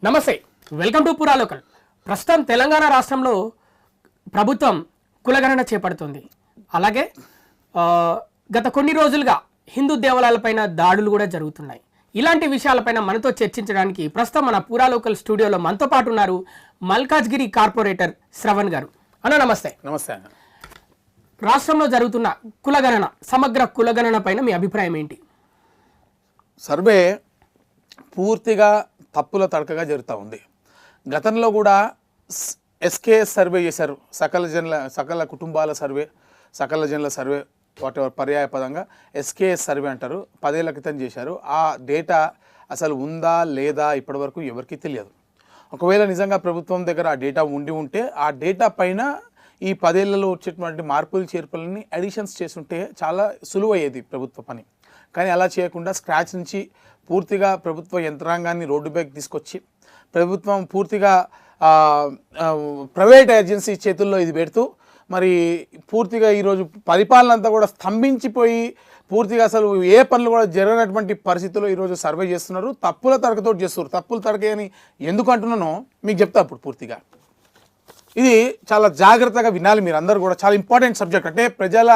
నమస్తే, welcome to పురాలోకల్. ప్రస్తుతం తెలంగాణ రాష్ట్రంలో ప్రభుత్వం కులగణన చేపడుతుంది. అలాగే గత కొన్ని రోజులుగా హిందూ దేవాలయాలపైన దాడులు కూడా జరుగుతున్నాయి. ఇలాంటి విషయాలపైన మనతో చర్చించడానికి ప్రస్తుతం మన పురాలోకల్ స్టూడియోలో మనతో పాటు ఉన్నారు మల్కాజ్గిరి కార్పొరేటర్ శ్రవణ్ గారు. అన్న నమస్తే. నమస్తే. రాష్ట్రంలో జరుగుతున్న కులగణన, సమగ్ర కులగణన పైన మీ అభిప్రాయం ఏంటి? సర్వే పూర్తిగా తప్పుల తడకగా జరుగుతూ ఉంది. గతంలో కూడా ఎస్కేఎస్ సర్వే చేశారు, సకల కుటుంబాల సర్వే, సకల జనుల సర్వే, వాటెవర్ పర్యాయపదంగా ఎస్కేఎస్ సర్వే అంటారు. 10 ఏళ్ల క్రితం చేశారు. ఆ డేటా అసలు ఉందా లేదా ఇప్పటివరకు ఎవరికీ తెలియదు. ఒకవేళ నిజంగా ప్రభుత్వం దగ్గర ఆ డేటా ఉంటే ఆ డేటా పైన ఈ 10 ఏళ్లలో వచ్చేటువంటి మార్పులు చేర్పులని అడిషన్స్ చేస్తుంటే చాలా సులువయ్యేది ప్రభుత్వ పని. కానీ అలా చేయకుండా స్క్రాచ్ నుంచి పూర్తిగా ప్రభుత్వ యంత్రాంగాన్ని రోడ్డు బ్యాక్ తీసుకొచ్చి ప్రభుత్వం పూర్తిగా ప్రైవేట్ ఏజెన్సీ చేతుల్లో ఇది పెడుతూ మరి పూర్తిగా ఈరోజు పరిపాలన అంతా కూడా స్తంభించిపోయి పూర్తిగా అసలు ఏ పనులు కూడా జరగనటువంటి పరిస్థితుల్లో ఈరోజు సర్వే చేస్తున్నారు. తప్పుల తడకతో చేస్తున్నారు. తప్పుల తడక అని ఎందుకు అంటున్నానో మీకు చెప్తా. అప్పుడు పూర్తిగా ఇది చాలా జాగ్రత్తగా వినాలి మీరు అందరూ కూడా. చాలా ఇంపార్టెంట్ సబ్జెక్ట్. అంటే ప్రజల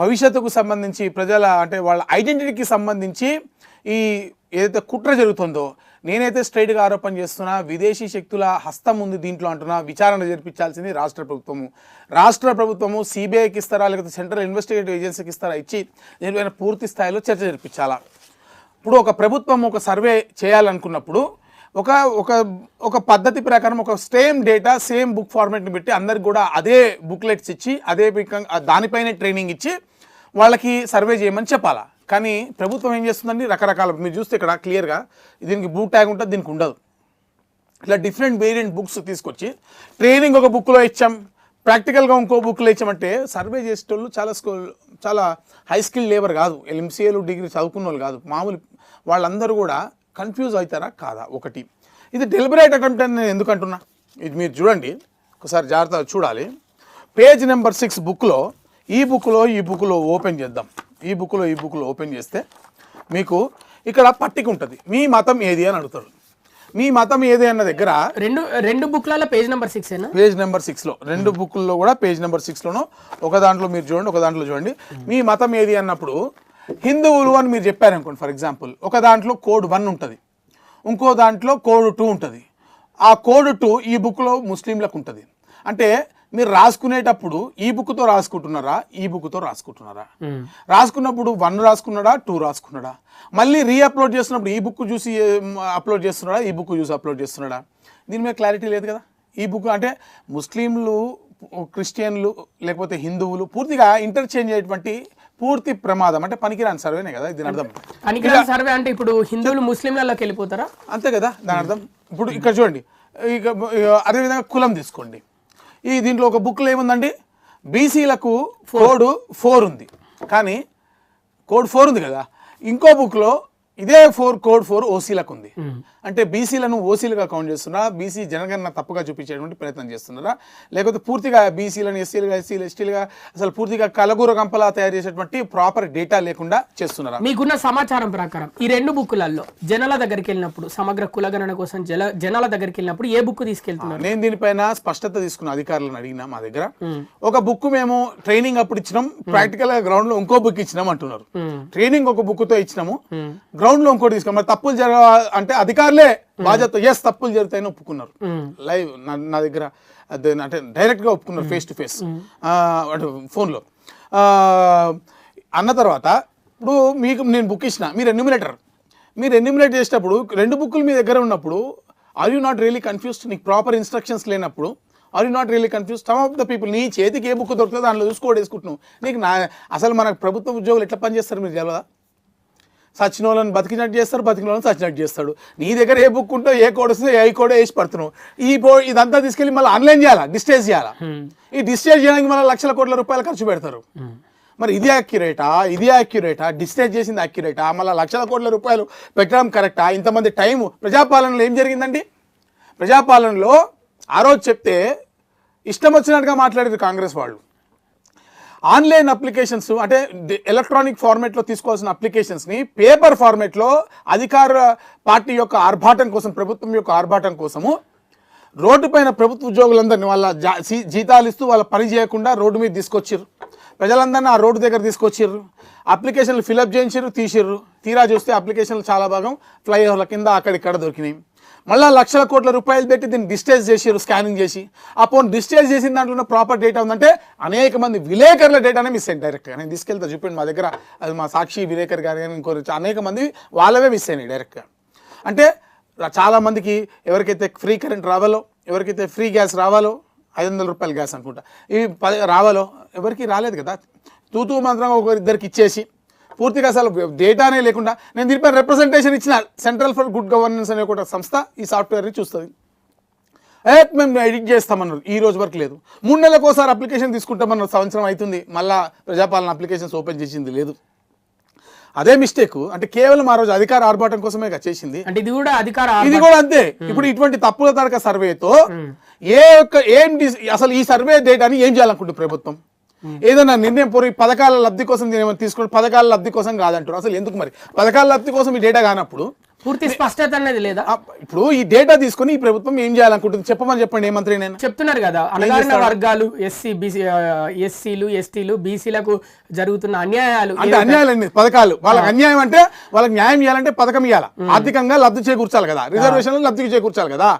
భవిష్యత్తుకు సంబంధించి, ప్రజల అంటే వాళ్ళ ఐడెంటిటీకి సంబంధించి ఈ ఏదైతే కుట్ర జరుగుతుందో, నేనైతే స్ట్రైట్గా ఆరోపణ చేస్తున్నా, విదేశీ శక్తుల హస్తం ఉంది దీంట్లో అంటున్నా. విచారణ జరిపించాల్సింది రాష్ట్ర ప్రభుత్వము సిబిఐకి ఇస్తారా లేకపోతే సెంట్రల్ ఇన్వెస్టిగేటివ్ ఏజెన్సీకి ఇస్తారా, ఇచ్చి దీనిపైన పూర్తి స్థాయిలో చర్చ జరిపించాలా. ఇప్పుడు ఒక ప్రభుత్వం ఒక సర్వే చేయాలనుకున్నప్పుడు ఒక పద్ధతి ప్రకారం ఒక సేమ్ డేటా సేమ్ బుక్ ఫార్మాట్ని పెట్టి అందరికి కూడా అదే బుక్లెట్స్ ఇచ్చి అదే దానిపైనే ట్రైనింగ్ ఇచ్చి వాళ్ళకి సర్వే చేయమని చెప్పాలా. కానీ ప్రభుత్వం ఏం చేస్తుందండి, రకరకాల మీరు చూస్తే ఇక్కడ క్లియర్గా దీనికి బ్లూ ట్యాగ్ ఉంటుంది, దీనికి ఉండదు. ఇట్లా డిఫరెంట్ వేరియంట్ బుక్స్ తీసుకొచ్చి ట్రైనింగ్ ఒక బుక్లో ఇచ్చాం, ప్రాక్టికల్గా ఇంకో బుక్లో ఇచ్చామంటే సర్వే చేసేటోళ్ళు చాలా హై స్కిల్ లేబర్ కాదు, ఎంసీఏలు డిగ్రీ చదువుకున్న వాళ్ళు కాదు, మామూలు వాళ్ళందరూ కూడా కన్ఫ్యూజ్ అవుతారా కాదా. ఒకటి ఇది డెలిబరేట్ అటెంప్ట్ అని నేను ఎందుకు అంటున్నా, ఇది మీరు చూడండి ఒకసారి జాగ్రత్తగా చూడాలి. పేజ్ నెంబర్ 6 బుక్లో ఈ బుక్లో ఓపెన్ చేద్దాం. ఈ బుక్లో ఓపెన్ చేస్తే మీకు ఇక్కడ పట్టిక ఉంటుంది. మీ మతం ఏది అని అడుగుతాడు. మీ మతం ఏది అన్న దగ్గర రెండు బుక్లలో పేజ్ నెంబర్ 6 పేజ్ నెంబర్ 6లో 2 బుక్ల్లో కూడా పేజ్ నెంబర్ 6లోనో ఒక దాంట్లో మీరు చూడండి, ఒక దాంట్లో చూడండి. మీ మతం ఏది అన్నప్పుడు హిందువులు అని మీరు చెప్పారనుకోండి. ఫర్ ఎగ్జాంపుల్ ఒక దాంట్లో కోడ్ 1 ఉంటుంది, ఇంకో దాంట్లో కోడ్ 2 ఉంటుంది. ఆ కోడ్ 2 ఈ బుక్లో ముస్లింలకు ఉంటుంది. అంటే మీరు రాసుకునేటప్పుడు ఈ బుక్తో రాసుకుంటున్నారా, ఈ బుక్తో రాసుకుంటున్నారా, రాసుకున్నప్పుడు 1 రాసుకున్నాడా 2 రాసుకున్నాడా, మళ్ళీ రీఅప్లోడ్ చేస్తున్నప్పుడు ఈ బుక్ చూసి అప్లోడ్ చేస్తున్నాడా, ఈ బుక్ చూసి అప్లోడ్ చేస్తున్నాడా, దీని మీద క్లారిటీ లేదు కదా. ఈ బుక్ అంటే ముస్లింలు, క్రిస్టియన్లు లేకపోతే హిందువులు పూర్తిగా ఇంటర్చేంజ్ అయ్యేటువంటి పూర్తి ప్రమాదం. అంటే పనికిరాని సర్వేనే కదా దీని అర్థం. పనికిరాని సర్వే అంటే ఇప్పుడు హిందువులు ముస్లింలలోకి వెళ్ళిపోతారా, అంతే కదా దాని అర్థం. ఇప్పుడు ఇక్కడ చూడండి, ఇక అదేవిధంగా కులం తీసుకోండి. దీంట్లో ఒక బుక్లో ఏముందండి, బీసీలకు కోడ్ 4 ఉంది. కానీ కోడ్ 4 ఉంది కదా, ఇంకో బుక్లో ఇదే కోడ్ 4 ఓసీలకు ఉంది. అంటే బీసీలను ఓసీలుగా కౌంట్ చేస్తున్నారా, బీసీ జనగణన తప్పుగా చూపించేటువంటి ప్రయత్నం చేస్తున్నారా, లేకపోతే పూర్తిగా బీసీలను ఎస్సీలుగా ఎస్టీలుగా అసలు పూర్తిగా కలగూర గంపలా తయారు చేసేటువంటి ప్రాపర్ డేటా లేకుండా చేస్తున్నారా? మీకున్న సమాచారం ప్రకారం ఈ 2 బుక్కులలో జనాల దగ్గరికి వెళ్ళినప్పుడు, సమగ్ర కులగణన కోసం జనాల దగ్గరికి వెళ్ళినప్పుడు ఏ బుక్ తీసుకెళ్తున్నారు? నేను దీనిపైన స్పష్టత తీసుకున్న అధికారులను అడిగినా. మా దగ్గర ఒక బుక్ మేము ట్రైనింగ్ అప్పుడు ఇచ్చినాం, ప్రాక్టికల్ గా గ్రౌండ్ లో ఇంకో బుక్ ఇచ్చినాం అంటున్నారు. ట్రైనింగ్ ఒక బుక్ తో ఇచ్చినాము, గ్రౌండ్ లో ఇంకోటి తీసుకున్నాం. మరి తప్పులు జరగ అంటే అధికారులే బాధ్యత, ఎస్ తప్పులు జరుగుతాయని ఒప్పుకున్నారు. లైవ్ నా దగ్గర అంటే డైరెక్ట్ గా ఒప్పుకున్నారు, ఫేస్ టు ఫేస్ ఫోన్లో అన్న తర్వాత. ఇప్పుడు మీకు నేను బుక్ ఇచ్చిన, మీరు ఎన్యూమినేట్ చేసేటప్పుడు 2 బుక్కులు మీ దగ్గర ఉన్నప్పుడు are you not really confused? నీకు ప్రాపర్ ఇన్స్ట్రక్షన్స్ లేనప్పుడు are you not really confused? Some of the people నీ చేతికి ఏ బుక్ దొరుకుతుందో దాంట్లో చూసుకోవడం వేసుకుంటున్నావు. నీకు అసలు మన ప్రభుత్వ ఉద్యోగులు ఎట్లా పనిచేస్తారు మీరు తెలియదా? సచిన వాళ్ళని బతికినట్టు చేస్తారు, బతికిన వాళ్ళని సచ్చినట్టు చేస్తాడు. నీ దగ్గర ఏ బుక్ ఉంటో ఏ కోడ్ వస్తుందో ఏ కోడ్ వేసి పడుతున్నావు. ఇదంతా తీసుకెళ్ళి మళ్ళీ ఆన్లైన్ చేయాలా, డిస్టేజ్ చేయాలా. ఈ డిస్టేజ్ చేయడానికి మళ్ళీ లక్షల కోట్ల రూపాయలు ఖర్చు పెడతారు. మరి ఇది యాక్యురేటా, డిస్టేజ్ చేసింది యాక్యురేటా, మళ్ళీ లక్షల కోట్ల రూపాయలు పెట్టడం కరెక్టా? ఇంతమంది టైము ప్రజాపాలనలో ఏం జరిగిందండి? ప్రజాపాలనలో ఆ రోజు చెప్తే ఇష్టం వచ్చినట్టుగా మాట్లాడారు కాంగ్రెస్ వాళ్ళు. ఆన్లైన్ అప్లికేషన్స్ అంటే ఎలక్ట్రానిక్ ఫార్మేట్లో తీసుకోవాల్సిన అప్లికేషన్స్ని పేపర్ ఫార్మేట్లో అధికార పార్టీ యొక్క ఆర్భాటం కోసం, ప్రభుత్వం యొక్క ఆర్భాటం కోసము రోడ్డు పైన ప్రభుత్వ ఉద్యోగులందరినీ వాళ్ళ జీతాలు ఇస్తూ వాళ్ళ పని చేయకుండా రోడ్డు మీద తీసుకొచ్చిర్రు. ప్రజలందరినీ ఆ రోడ్డు దగ్గర తీసుకొచ్చిర్రు. అప్లికేషన్లు ఫిలప్ చేయించారు, తీసిర్రు. తీరా చూస్తే అప్లికేషన్లు చాలా భాగం ఫ్లైఓవర్ల కింద అక్కడిక్కడ దొరికినాయి. మళ్ళీ లక్షల కోట్ల రూపాయలు పెట్టి దీన్ని డిజిటైజ్ చేసారు, స్కానింగ్ చేసి. అప్పుడు డిజిటైజ్ చేసిన దాంట్లో ఉన్న ప్రాపర్ డేటా ఉందంటే అనేక మంది విలేకరుల డేటానే మిస్ అయింది డైరెక్ట్గా. నేను తీసుకెళ్తా చూపండి మా దగ్గర, అది మా సాక్షి విలేకర్ గారు కానీ ఇంకో అనేక మంది వాళ్ళవే మిస్ అయినాయి డైరెక్ట్గా. అంటే చాలామందికి ఎవరికైతే ఫ్రీ కరెంట్ రావాలో, ఎవరికైతే ఫ్రీ గ్యాస్ రావాలో, 500 రూపాయల గ్యాస్ అనుకుంటా, ఇవి రావాలో ఎవరికి రాలేదు కదా. తూతూ మంత్రంగా ఒకరిద్దరికి ఇచ్చేసి పూర్తిగా అసలు డేటానే లేకుండా నేను దీనిపై రిప్రజెంటేషన్ ఇచ్చిన సెంట్రల్ ఫర్ గుడ్ గవర్నెన్స్ అనే ఒక సంస్థ ఈ సాఫ్ట్వేర్ని చూస్తుంది. మేము ఎడిట్ చేస్తామన్నారు, ఈ రోజు వరకు లేదు. 3 నెలలకు ఒకసారి అప్లికేషన్ తీసుకుంటామన్నారు, సంవత్సరం అవుతుంది, మళ్ళీ ప్రజాపాలన అప్లికేషన్స్ ఓపెన్ చేసింది లేదు. అదే మిస్టేక్. అంటే కేవలం ఆ రోజు అధికార ఆర్భాటం కోసమే చేసింది. అంటే ఇది కూడా ఇది కూడా అంతే. ఇప్పుడు ఇటువంటి తప్పుల తరక సర్వేతో అసలు ఈ సర్వే డేటాని ఏం చేయాలనుకుంటుంది ప్రభుత్వం? ఏదైనా నిర్ణయం పూర్వ పథకాల లబ్ధి కోసం ఏమైనా తీసుకుంటే పథకాల లబ్ధి కోసం కాదంటారు. అసలు ఎందుకు మరి పథకాల లబ్ధి కోసం ఈ డేటా కానప్పుడు పూర్తి స్పష్టత అనేది లేదా? ఇప్పుడు ఈ డేటా తీసుకుని ఈ ప్రభుత్వం ఏం చేయాలనుకుంటుంది చెప్పమని చెప్పండి. ఏ మంత్రి నేను చెప్తున్నారు కదా, అణగారిన వర్గాలు ఎస్సీలు ఎస్టీలు బీసీలకు జరుగుతున్న అన్యాయాలు అంటే అన్యాయాలండి పథకాలు. వాళ్ళకి అన్యాయం అంటే వాళ్ళకి న్యాయం చేయాలంటే పథకం ఇవ్వాలి, ఆర్థికంగా లబ్ధి చేకూర్చాలి కదా, రిజర్వేషన్లు లబ్ధి చేకూర్చాలి కదా.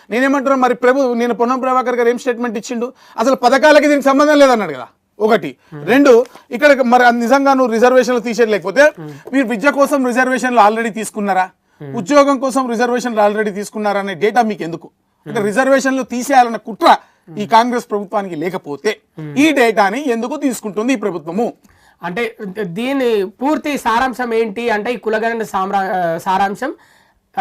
నేనేమంటున్నా మరి నేను పొన్నం ప్రభాకర్ గారు ఏం స్టేట్మెంట్ ఇచ్చిండు? అసలు పథకాలకి దీనికి సంబంధం లేదన్నాడు కదా. 1 2 ఇక్కడ మరి నిజంగా నువ్వు రిజర్వేషన్లు తీసేయలేకపోతే మీరు విద్య కోసం రిజర్వేషన్లు ఆల్రెడీ తీసుకున్నారా, ఉద్యోగం కోసం రిజర్వేషన్లు ఆల్రెడీ తీసుకున్నారా అనే డేటా మీకు ఎందుకు? అంటే రిజర్వేషన్లు తీసేయాలన్న కుట్ర ఈ కాంగ్రెస్ ప్రభుత్వానికి లేకపోతే ఈ డేటాని ఎందుకు తీసుకుంటుంది ఈ ప్రభుత్వము? అంటే దీని పూర్తి సారాంశం ఏంటి అంటే ఈ కులగణన సారాంశం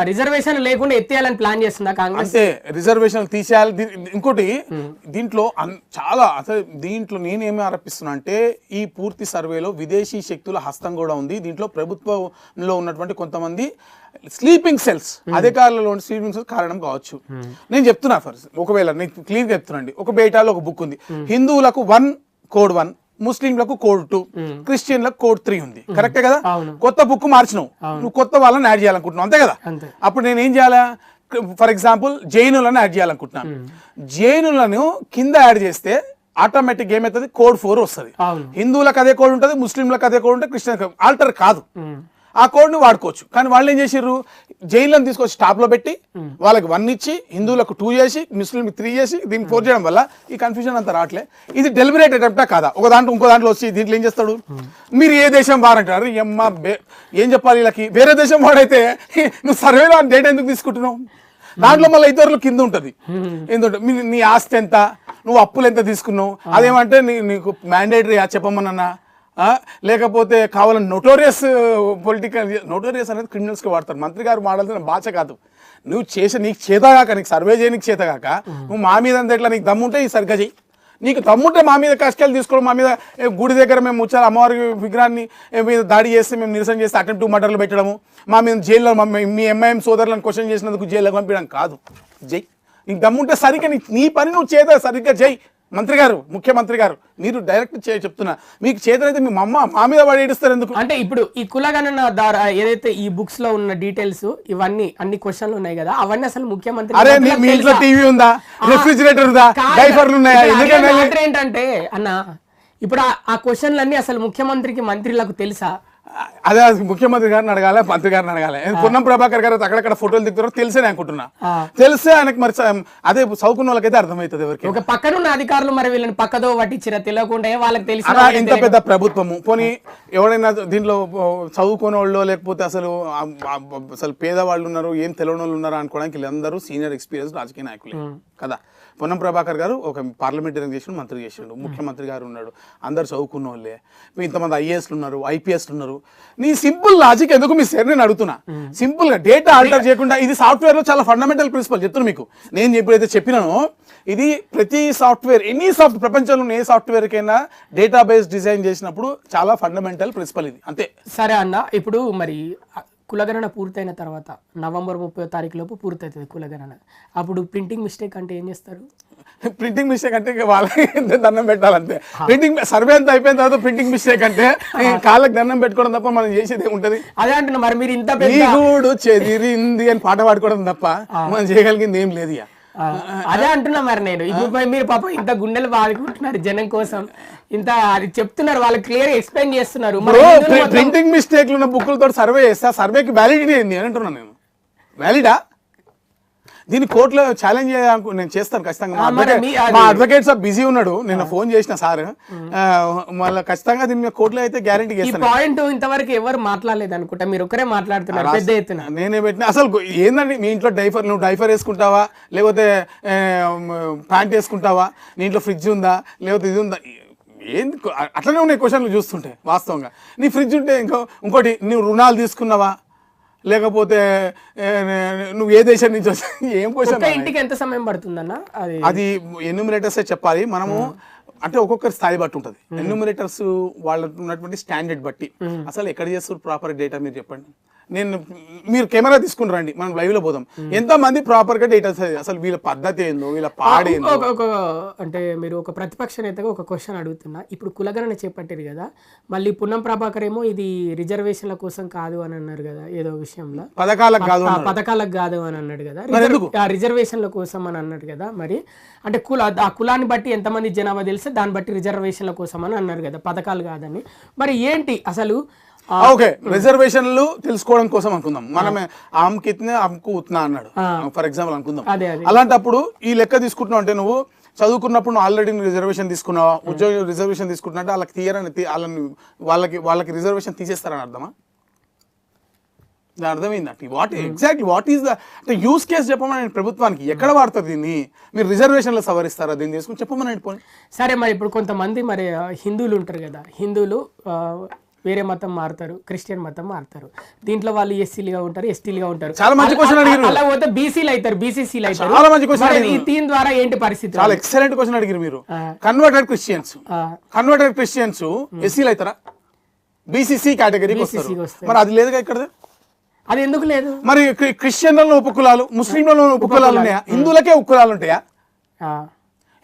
రిజర్వేషన్ లేకుండా ఎత్తేయాలని ప్లాన్ చేస్తుందా కాంగ్రెస్? అంటే రిజర్వేషన్ తీసేయాలి. ఇంకోటి దీంట్లో చాలా అసలు దీంట్లో నేనేమి ఆరోపిస్తున్నా అంటే ఈ పూర్తి సర్వేలో విదేశీ శక్తుల హస్తం కూడా ఉంది. దీంట్లో ప్రభుత్వంలో ఉన్నటువంటి కొంతమంది స్లీపింగ్ సెల్స్, అధికారులలో స్లీపింగ్ సెల్స్ కారణం కావచ్చు. నేను చెప్తున్నా ఫస్ట్, ఒకవేళ నేను క్లియర్గా చెప్తున్నాండి. ఒక బేటాలో ఒక బుక్ ఉంది, హిందువులకు 1 కోడ్ 1, ముస్లింలకు కోడ్ 2, క్రిస్టియన్లకు కోడ్ 3 ఉంది. కరెక్టే కదా? కొత్త బుక్ మార్చినావు, నువ్వు కొత్త వాళ్ళని యాడ్ చేయాలనుకుంటున్నావు, అంతే కదా? అప్పుడు నేను ఏం చేయాలా? ఫర్ ఎగ్జాంపుల్ జైనులను యాడ్ చేయాలనుకుంటున్నాను. జైనులను కింద యాడ్ చేస్తే ఆటోమేటిక్ ఏమవుతుంది? కోడ్ 4 వస్తుంది. హిందువులకు అదే కోడ్ ఉంటుంది, ముస్లింలకు అదే కోడ్ ఉంటుంది, క్రిస్టియన్ ఆల్టర్ కాదు. ఆ కోడ్ని వాడుకోవచ్చు. కానీ వాళ్ళు ఏం చేసారు? జైన్లను తీసుకొచ్చి టాప్లో పెట్టి వాళ్ళకి 1 ఇచ్చి హిందువులకు 2 చేసి ముస్లింలకు 3 చేసి దీన్ని 4 చేయడం వల్ల ఈ కన్ఫ్యూజన్ అంతా రావట్లే. ఇది డెలిబరేట్ అటెంప్టా కాదా? ఒక దాంట్లో ఇంకో దాంట్లో వచ్చి దీంట్లో ఏం చేస్తాడు? మీరు ఏ దేశం వారంటారు? ఏం చెప్పాలి వీళ్ళకి? వేరే దేశం వాడైతే నువ్వు సర్వేలో డేటా ఎందుకు తీసుకుంటున్నావు? దాంట్లో మళ్ళీ ఇతరులు కింద ఉంటుంది. నీ ఆస్తి ఎంత, నువ్వు అప్పులు ఎంత తీసుకున్నావు, అదేమంటే నీకు మ్యాండేటరీ చెప్పమన్నా, లేకపోతే కావాలని నోటోరియస్ నోటోరియస్ అనేది క్రిమినల్స్కి వాడతారు. మంత్రి గారు మాట్లాడుతున్న భాష కాదు. నువ్వు నీకు చేతగాక, నీకు సర్వే చేయనికి చేతగాక నువ్వు మా మీద అంత ఎట్లా నీకు దమ్ముంటే ఈ సరిగ్గా చెయ్యి. నీకు దమ్ముంటే మా మీద కష్టాలు తీసుకోవడం, మా మీద గుడి దగ్గర మేము ముచ్చాలి అమ్మవారి విగ్రహాన్ని మీద దాడి చేస్తే మేము నిరసన చేస్తే అటెంప్ట్ మర్డర్లు పెట్టడము, మా మీద జైల్లో మీ ఎంఐఎం సోదరులను క్వశ్చన్ చేసినందుకు జైల్లో పంపించడం కాదు. జై, నీకు దమ్ముంటే సరిగ్గా నీ పని నువ్వు చేత సరిగ్గా జై. మంత్రి గారు, ముఖ్యమంత్రి గారు, మీరు డైరెక్ట్ చెప్తున్నా, మీకు చేతనైతే మీ మా మీద వాడు ఏడుస్తారు ఎందుకు? అంటే ఇప్పుడు ఈ కులగణన ద్వారా ఏదైతే ఈ బుక్స్ లో ఉన్న డీటెయిల్స్ ఇవన్నీ అన్ని క్వశ్చన్లు ఉన్నాయి కదా, అవన్నీ అసలు ముఖ్యమంత్రి అరే మీ ఇంట్లో టీవీ ఉందా, రెఫ్రిజిరేటర్ ఉందా, డైపర్లు ఉన్నాయా? ఏంటంటే అన్న ఇప్పుడు ఆ క్వశ్చన్లన్నీ అసలు ముఖ్యమంత్రికి మంత్రులకు తెలుసా? అదే ముఖ్యమంత్రి గారిని అడగాలి, మంత్రి గారిని అడగాలి. పొన్నం ప్రభాకర్ గారు అక్కడక్కడ ఫోటోలు దిగుతారో తెలిసే అనుకుంటున్నా. తెలిసే ఆయనకి మరి అదే చదువుకున్న వాళ్ళకైతే అర్థమవుతుంది. ఎవరికి ఒక పక్కనున్న అధికారులు మరి వీళ్ళని పక్కదో పట్టించిరా తెలియకుండా వాళ్ళకి తెలిసి ఇంత పెద్ద ప్రభుత్వము పోనీ ఎవరైనా దీంట్లో చదువుకునే వాళ్ళు లేకపోతే అసలు పేదవాళ్ళు ఉన్నారు, ఏం తెలియని వాళ్ళు ఉన్నారు అనుకోవడానికి వీళ్ళందరూ సీనియర్ ఎక్స్పీరియన్స్ రాజకీయ నాయకులే కదా. పొన్నం ప్రభాకర్ గారు ఒక పార్లమెంటరీ చేసిండు, మంత్రి చేసిండు, ముఖ్యమంత్రి గారు ఉన్నాడు, అందరు చదువుకున్న వాళ్ళే. ఇంతమంది ఐఏఎస్లు ఉన్నారు, ఐపీఎస్లు ఉన్నారు. నీ సింపుల్ లాజిక్ ఎందుకు మీ సార్ నేను అడుగుతున్నా. సింపుల్ గా డేటా ఆల్టర్ చేయకుండా, ఇది సాఫ్ట్వేర్ లో చాలా ఫండమెంటల్ ప్రిన్సిపల్ చెప్తున్నా మీకు. నేను ఎప్పుడైతే చెప్పినానో ఇది ప్రతి సాఫ్ట్వేర్, ప్రపంచంలో ఏ సాఫ్ట్వేర్ కైనా డేటాబేస్ డిజైన్ చేసినప్పుడు చాలా ఫండమెంటల్ ప్రిన్సిపల్ ఇది, అంతే. సరే అన్న, ఇప్పుడు మరి కులగణన పూర్తయిన తర్వాత నవంబర్ 30వ తారీఖు లోపు పూర్తవుతుంది కులగణన. అప్పుడు ప్రింటింగ్ మిస్టేక్ అంటే ఏం చేస్తారు? ప్రింటింగ్ మిస్టేక్ అంటే ఇక వాళ్ళకి దండం పెట్టాలంతే. ప్రింటింగ్ సర్వే అంతా అయిపోయిన తర్వాత ప్రింటింగ్ మిస్టేక్ అంటే కాళ్ళకి దండం పెట్టుకోవడం తప్ప మనం చేసేది ఏముంటది? అదే అంటున్నా, మరి మీరు ఇంత గూడు చెదిరింది అని పాట పాడుకోవడం తప్ప మనం చేయగలిగింది ఏం లేదు. ఇక అదే అంటున్నా మరి నేను. ఇప్పుడు మీరు పాప ఇంత గుండెలు బాదుకుంటున్నారు జనం కోసం, ఇంత అది చెప్తున్నారు, వాళ్ళు క్లియర్ ఎక్స్ప్లెయిన్ చేస్తున్నారు. ప్రింటింగ్ మిస్టేక్లు ఉన్న బుక్కులతో సర్వే చేస్తే ఆ సర్వేకి వ్యాలిడిటీ ఏంది అని అంటున్నాను నేను. వ్యాలిడా? దీన్ని కోర్టులో ఛాలెంజ్ నేను చేస్తాను ఖచ్చితంగా. మా అడ్వకేట్ సార్ బిజీ ఉన్నాడు, నిన్న ఫోన్ చేసిన సార్, మళ్ళీ ఖచ్చితంగా దీని మీద కోర్టులో అయితే గ్యారంటీ చేస్తాను. పాయింట్ ఇంతవరకు ఎవరు మాట్లాడలేదు అనుకుంటా, మీరు ఒకరే మాట్లాడుతున్నారు పెద్ద ఎత్తున. నేనే పెట్టిన అసలు ఏందండి, మీ ఇంట్లో నువ్వు డైఫర్ వేసుకుంటావా, లేకపోతే ప్యాంట్ వేసుకుంటావా, నీ ఇంట్లో ఫ్రిడ్జ్ ఉందా, లేకపోతే ఇది ఉందా, ఏంది అట్లనే ఉన్నాయి క్వశ్చన్లు చూస్తుంటే. వాస్తవంగా నీ ఫ్రిడ్జ్ ఉంటే ఇంకోటి నువ్వు రుణాలు తీసుకున్నావా, లేకపోతే నువ్వు ఏ దేశం నుంచి వచ్చా, ఏం క్వశ్చన్. ఇంటికి ఎంత సమయం పడుతుందన్న? అది ఎన్యూమినేటర్స్ చెప్పాలి మనము. అంటే ఒక్కొక్కరి స్థాయి బట్టి ఉంటుంది. ఎన్యూమినేటర్స్ వాళ్ళ ఉన్నటువంటి స్టాండర్డ్ బట్టి. అసలు ఎక్కడ చేస్తారు ప్రాపర్ డేటా మీరు చెప్పండి. మీరు కెమెరా తీసుకుని రండి, మనం లైవ్ లో పోదాం. ఎంత మంది ప్రాపర్ గా డేటా అసలు వీళ్ళ పద్ధతి ఏందో, వీళ్ళ పాడేందో. అంటే మీరు ఒక ప్రతిపక్ష నేతగా ఒక క్వశ్చన్ అడుగుతున్నా. ఇప్పుడు కులగణన చేపట్టారు కదా, మళ్ళీ పున్నం ప్రభాకర్ ఏమో ఇది రిజర్వేషన్ల కోసం కాదు అని అన్నారు కదా, ఏదో విషయంలో పథకాలకు కాదు అని అన్నాడు కదా, రిజర్వేషన్ల కోసం అని అన్నాడు కదా. మరి అంటే ఆ కులాన్ని బట్టి ఎంతమంది జనాభా తెలిస్తే దాన్ని బట్టి రిజర్వేషన్ల కోసం అని అన్నారు కదా, పథకాలు కాదని. మరి ఏంటి అసలు? ఓకే, రిజర్వేషన్లు తెలుసుకోవడం కోసం అనుకుందాం. మనమే ఆమ్కిత్నే ఆమ్కు ఉత్నా అన్నాడు ఫర్ ఎగ్జాంపుల్ అనుకుందాం. అలాంటప్పుడు ఈ లెక్క తీసుకుంటున్నావు అంటే, నువ్వు చదువుకున్నప్పుడు నువ్వు ఆల్రెడీ రిజర్వేషన్ తీసుకున్నావా, ఉద్యోగం రిజర్వేషన్ తీసుకుంటున్నా అంటే వాళ్ళకి తీయరని వాళ్ళకి రిజర్వేషన్ తీసేస్తారని అర్థమా? దాని అర్థమైందంటే వాట్ ఈస్ ద అంటే యూస్ కేసు చెప్పమని ప్రభుత్వానికి ఎక్కడ వాడుతుంది దీన్ని? మీరు రిజర్వేషన్లో సవరిస్తారా దీన్ని తీసుకుని చెప్పమని పోనీ. సరే, మరి ఇప్పుడు కొంతమంది మరి హిందువులు ఉంటారు కదా, హిందువులు వేరే మతం మారుతారు, క్రిస్టియన్ మతం మారుతారు. దీంట్లో వాళ్ళు ఎస్సీలుగా ఉంటారు, ఎస్టీలుగా ఉంటారు. చాలా మంచి క్వశ్చన్ అడిగారు. అలా పోతే బీసీలు అవుతారు, బీసీసీలు అవుతారు. చాలా మంచి క్వశ్చన్. ఈ దీని ద్వారా ఏంటి పరిస్థితి? చాలా ఎక్సలెంట్ క్వశ్చన్ అడిగారు మీరు. కన్వర్టెడ్ క్రిస్టియన్స్ ఎస్సీలు అవుతారా? బీసీసీ కేటగిరీకి వస్తారు. మరి అది లేదుగా ఇక్కడ. అది ఎందుకు లేదు? మరి క్రిస్టియన్లలో ఉపకులాలు, ముస్లింలలో ఉపకులాలు ఉన్నాయా? హిందువులకే ఉపకులాలు ఉంటాయా?